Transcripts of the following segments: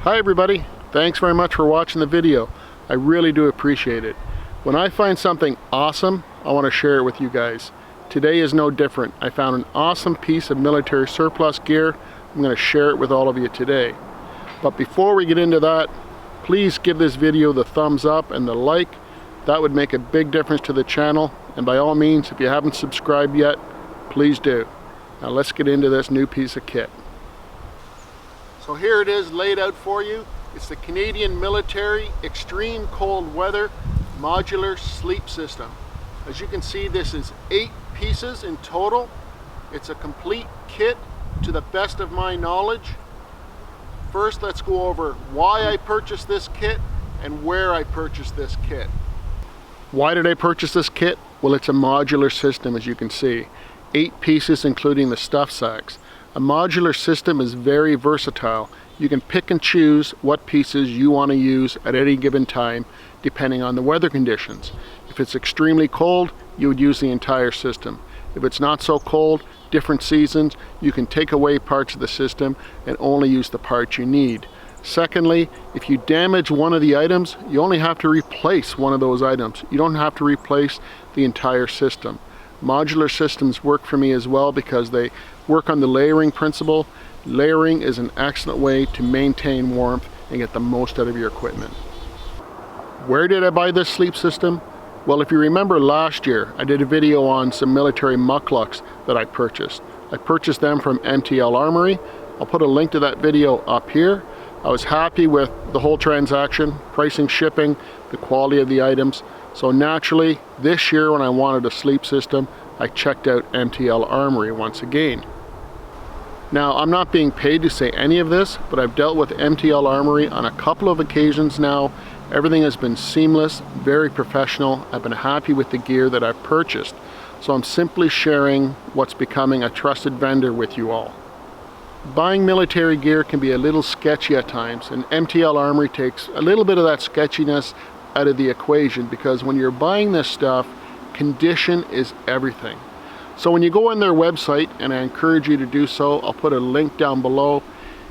Hi everybody, thanks very much for watching the video. I really do appreciate it. When I find something awesome, I want to share it with you guys. Today is no different. I found an awesome piece of military surplus gear. I'm going to share it with all of you today. But before we get into that, please give this video the thumbs up and the like. That would make a big difference to the channel. And by all means, if you haven't subscribed yet, please do. Now let's get into this new piece of kit. So here it is laid out for you. It's the Canadian Military Extreme Cold Weather Modular Sleep System. As you can see, this is 8 pieces in total. It's a complete kit to the best of my knowledge. First, let's go over why I purchased this kit and where I purchased this kit. Why did I purchase this kit? Well, it's a modular system, as you can see. 8 pieces including the stuff sacks. A modular system is very versatile. You can pick and choose what pieces you want to use at any given time depending on the weather conditions. If it's extremely cold, you would use the entire system. If it's not so cold, different seasons, you can take away parts of the system and only use the parts you need. Secondly, if you damage one of the items, you only have to replace one of those items. You don't have to replace the entire system. Modular systems work for me as well because they work on the layering principle. Layering is an excellent way to maintain warmth and get the most out of your equipment. Where did I buy this sleep system? Well, if you remember last year, I did a video on some military mucklucks that I purchased. I purchased them from MTL Armory. I'll put a link to that video up here. I was happy with the whole transaction, pricing, shipping, the quality of the items. So naturally, this year when I wanted a sleep system, I checked out MTL Armory once again. Now, I'm not being paid to say any of this, but I've dealt with MTL Armory on a couple of occasions now. Everything has been seamless, very professional. I've been happy with the gear that I've purchased. So I'm simply sharing what's becoming a trusted vendor with you all. Buying military gear can be a little sketchy at times, and MTL Armory takes a little bit of that sketchiness out of the equation, because when you're buying this stuff, condition is everything. So when you go on their website, and I encourage you to do so, I'll put a link down below,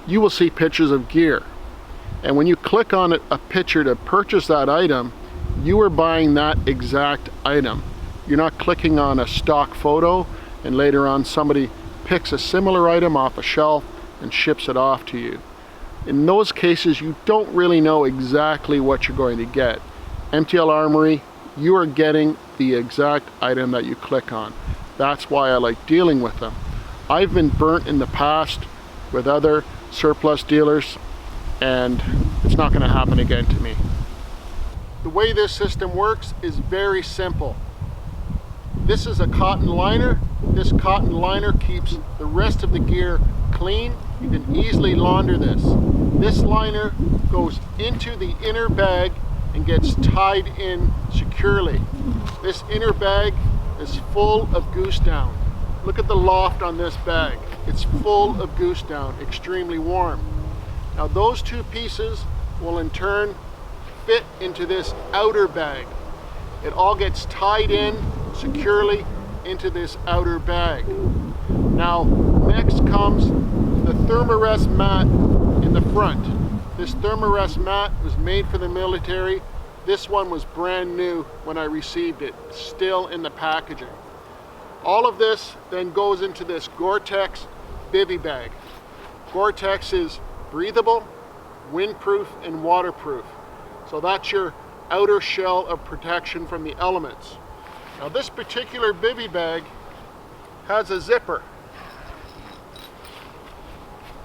you will see pictures of gear. And when you click on a picture to purchase that item, you are buying that exact item. You're not clicking on a stock photo and later on somebody picks a similar item off a shelf and ships it off to you. In those cases, you don't really know exactly what you're going to get. MTL Armory, you are getting the exact item that you click on. That's why I like dealing with them. I've been burnt in the past with other surplus dealers, and it's not going to happen again to me. The way this system works is very simple. This is a cotton liner. This cotton liner keeps the rest of the gear clean. You can easily launder this. This liner goes into the inner bag and gets tied in securely. This inner bag is full of goose down. Look at the loft on this bag. It's full of goose down, extremely warm. Now those 2 pieces will in turn fit into this outer bag. It all gets tied in securely into this outer bag. Now next comes the Therm-A-Rest mat in the front. This Therm-A-Rest mat was made for the military. This one was brand new when I received it, still in the packaging. All of this then goes into this Gore-Tex Bivvy bag. Gore-Tex is breathable, windproof, and waterproof. So that's your outer shell of protection from the elements. Now this particular Bivvy bag has a zipper,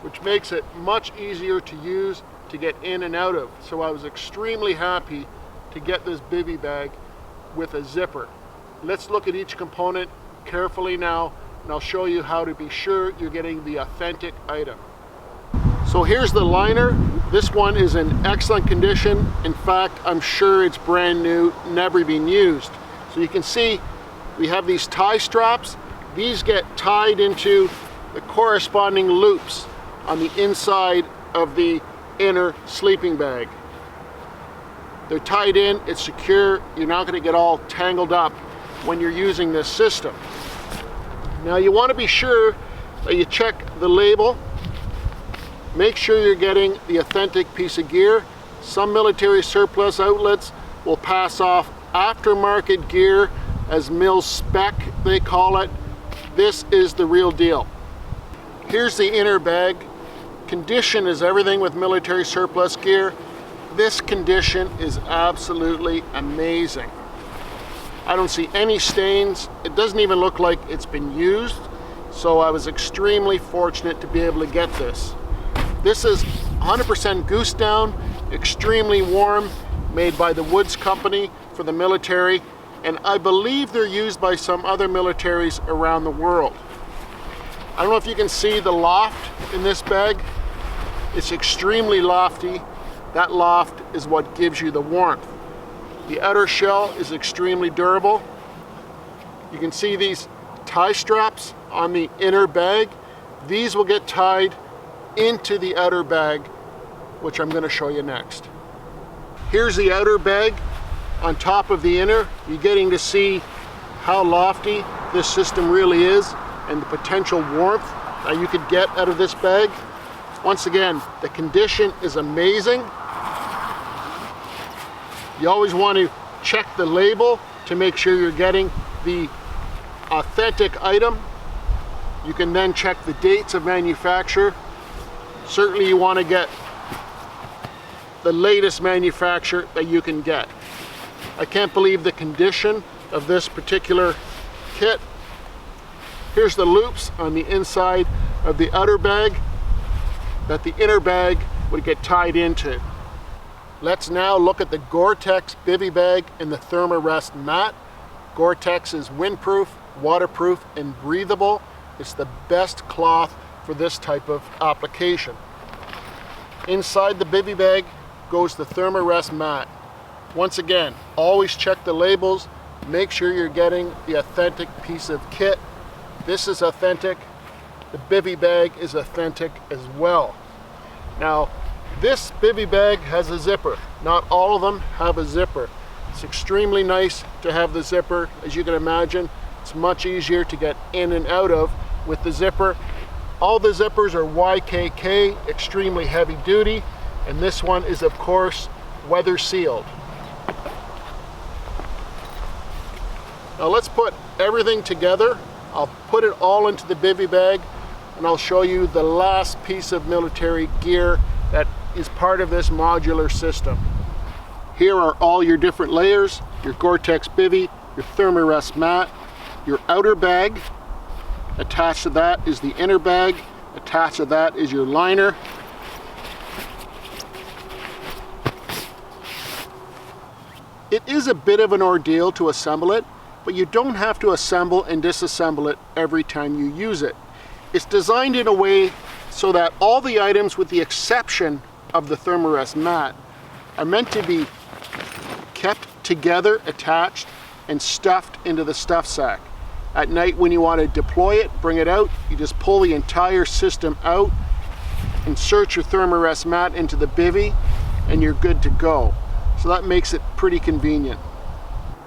which makes it much easier to use to get in and out of. So I was extremely happy to get this Bivvy bag with a zipper. Let's look at each component carefully now, and I'll show you how to be sure you're getting the authentic item. So here's the liner. This one is in excellent condition. In fact, I'm sure it's brand new, never been used. So you can see we have these tie straps. These get tied into the corresponding loops on the inside of the inner sleeping bag. They're tied in, it's secure, you're not going to get all tangled up when you're using this system. Now you want to be sure that you check the label make sure you're getting the authentic piece of gear. Some military surplus outlets will pass off aftermarket gear as mil spec, they call it. This is the real deal. Here's the inner bag. Condition is everything with military surplus gear. This condition is absolutely amazing. I don't see any stains. It doesn't even look like it's been used. So I was extremely fortunate to be able to get this. This is 100% goose down, extremely warm, made by the Woods Company for the military, and I believe they're used by some other militaries around the world. I don't know if you can see the loft in this bag. It's extremely lofty. That loft is what gives you the warmth. The outer shell is extremely durable. You can see these tie straps on the inner bag. These will get tied into the outer bag, which I'm going to show you next. Here's the outer bag on top of the inner. You're getting to see how lofty this system really is and the potential warmth that you could get out of this bag. Once again, the condition is amazing. You always want to check the label to make sure you're getting the authentic item. You can then check the dates of manufacture. Certainly you want to get the latest manufacture that you can get. I can't believe the condition of this particular kit. Here's the loops on the inside of the outer bag that the inner bag would get tied into. Let's now look at the Gore-Tex Bivvy bag and the Therm-A-Rest Mat. Gore-Tex is windproof, waterproof, and breathable. It's the best cloth for this type of application. Inside the Bivvy bag goes the Therm-A-Rest Mat. Once again, always check the labels. Make sure you're getting the authentic piece of kit. This is authentic. The Bivvy bag is authentic as well. Now, this Bivvy bag has a zipper. Not all of them have a zipper. It's extremely nice to have the zipper. As you can imagine, it's much easier to get in and out of with the zipper. All the zippers are YKK, extremely heavy duty, and this one is of course weather sealed. Now let's put everything together. I'll put it all into the Bivvy bag and I'll show you the last piece of military gear that is part of this modular system. Here are all your different layers: your Gore-Tex Bivvy, your Therm-A-Rest Mat, your outer bag. Attached to that is the inner bag. Attached to that is your liner. It is a bit of an ordeal to assemble it, but you don't have to assemble and disassemble it every time you use it. It's designed in a way so that all the items, with the exception of the Therm-A-Rest Mat, are meant to be kept together, attached, and stuffed into the stuff sack. At night when you want to deploy it, bring it out, you just pull the entire system out, insert your Therm-A-Rest Mat into the Bivvy, and you're good to go. So that makes it pretty convenient.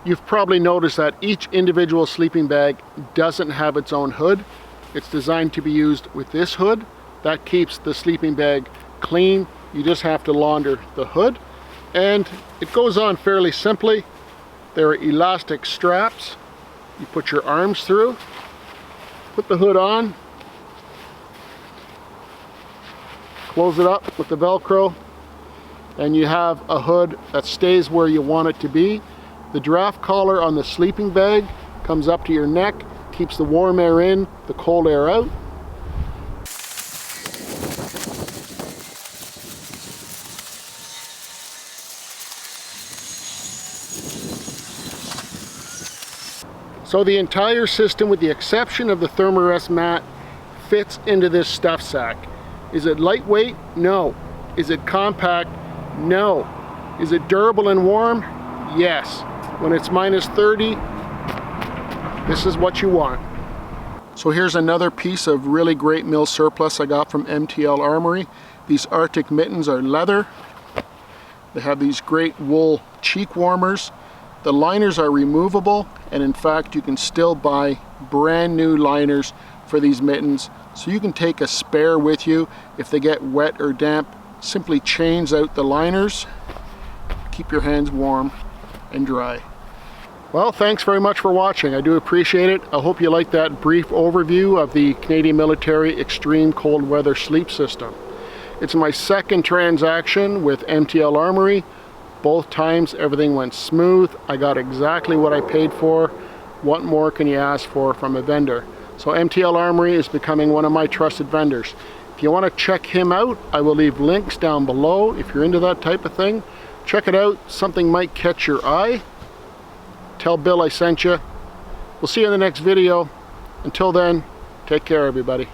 You've probably noticed that each individual sleeping bag doesn't have its own hood. It's designed to be used with this hood. That keeps the sleeping bag clean. You just have to launder the hood. And it goes on fairly simply. There are elastic straps. You put your arms through, put the hood on, close it up with the Velcro, and you have a hood that stays where you want it to be. The Giraffe Collar on the sleeping bag comes up to your neck, keeps the warm air in, the cold air out. So the entire system, with the exception of the Therm-A-Rest Mat, fits into this stuff sack. Is it lightweight? No. Is it compact? No. Is it durable and warm? Yes. When it's minus 30, this is what you want. So here's another piece of really great mill surplus I got from MTL Armory. These Arctic mittens are leather. They have these great wool cheek warmers. The liners are removable, and in fact you can still buy brand new liners for these mittens so you can take a spare with you if they get wet or damp. Simply change out the liners, keep your hands warm and dry. Well, thanks very much for watching. I do appreciate it. I hope you liked that brief overview of the Canadian Military Extreme Cold Weather Sleep System. It's my second transaction with MTL Armory. Both times everything went smooth. I got exactly what I paid for. What more can you ask for from a vendor? So MTL Armory is becoming one of my trusted vendors. If you want to check him out, I will leave links down below. If you're into that type of thing, check it out. Something might catch your eye. Tell Bill I sent you. We'll see you in the next video. Until then, take care everybody.